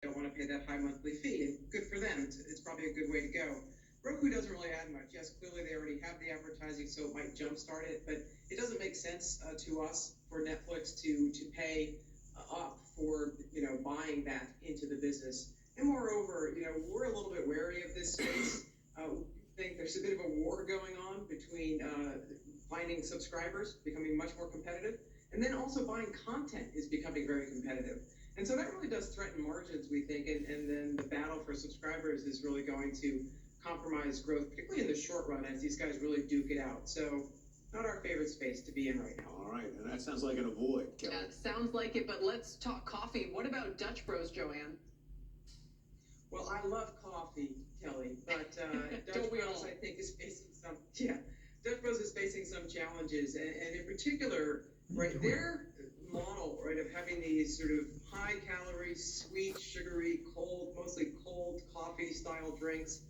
don't want to pay that high monthly fee. And good for them. It's probably a good way to go. Roku doesn't really add much. Yes, clearly they already have the advertising, so it might jumpstart it, but it doesn't make sense to us for Netflix to pay up for buying that into the business. And moreover, we're a little bit wary of this space. We think there's a bit of a war going on between finding subscribers, becoming much more competitive, and then also buying content is becoming very competitive. And so that really does threaten margins, we think, and then the battle for subscribers is really going to compromise growth, particularly in the short run, as these guys really duke it out. So not our favorite space to be in right now. All right, and that sounds like an avoid, Kelly. Sounds like it, but let's talk coffee. What about Dutch Bros, Joanne? Well, I love coffee, Kelly, but Dutch Bros, I think, is facing Dutch Bros is facing some challenges, and in particular, right, their model, right, of having these sort of high-calorie, sweet, sugary, mostly cold coffee-style drinks,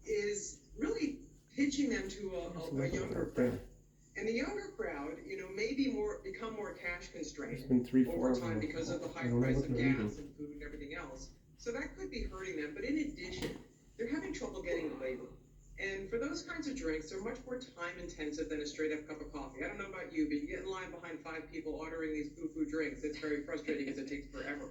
is really pitching them to a younger crowd. And the younger crowd, may become more cash constrained over time because of the high price of gas and food and everything else. So that could be hurting them. But in addition, they're having trouble getting labor. And for those kinds of drinks, they're much more time intensive than a straight up cup of coffee. I don't know about you, but you get in line behind 5 people ordering these foo-foo drinks. It's very frustrating because it takes forever.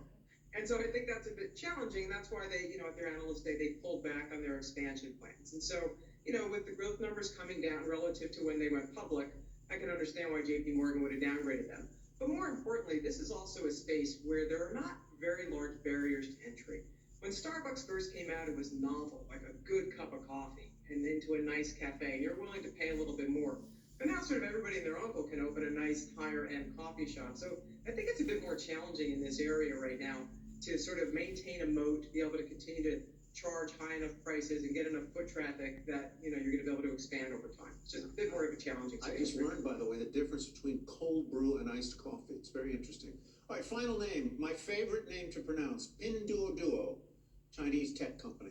And so I think that's a bit challenging. That's why they, at their analyst day, they pulled back on their expansion plans. And so, with the growth numbers coming down relative to when they went public, I can understand why JP Morgan would have downgraded them. But more importantly, this is also a space where there are not very large barriers to entry. When Starbucks first came out, it was novel, like a good cup of coffee and into a nice cafe, and you're willing to pay a little bit more. But now sort of everybody and their uncle can open a nice higher-end coffee shop. So I think it's a bit more challenging in this area right now to sort of maintain a moat, to be able to continue to charge high enough prices and get enough foot traffic that, you're going to be able to expand over time. It's just a bit more of a challenging I just learned, by the way, the difference between cold brew and iced coffee. It's very interesting. All right, final name, my favorite name to pronounce, Pinduoduo, Chinese tech company.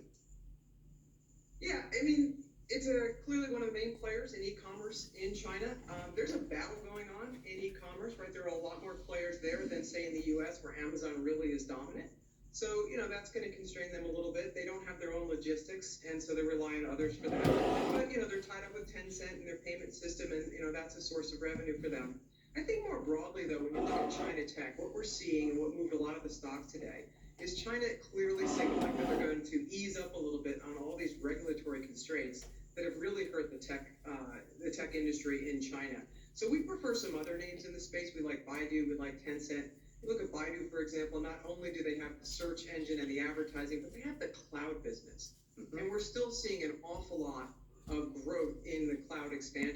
Yeah, it's clearly one of the main players in e-commerce in China. There's a battle going on in e-commerce, right? There are a lot more players there than, say, in the U.S., where Amazon really is dominant. So, that's going to constrain them a little bit. They don't have their own logistics, and so they rely on others for that. But, they're tied up with Tencent and their payment system, and, that's a source of revenue for them. I think more broadly, though, when you look at China tech, what we're seeing and what moved a lot of the stocks today is China clearly signaling that they're going to ease up a little bit on all these regulatory constraints that have really hurt the tech industry in China. So we prefer some other names in the space. We like Baidu, we like Tencent. You look at Baidu, for example, not only do they have the search engine and the advertising, but they have the cloud business. And we're still seeing an awful lot of growth in the cloud expansion.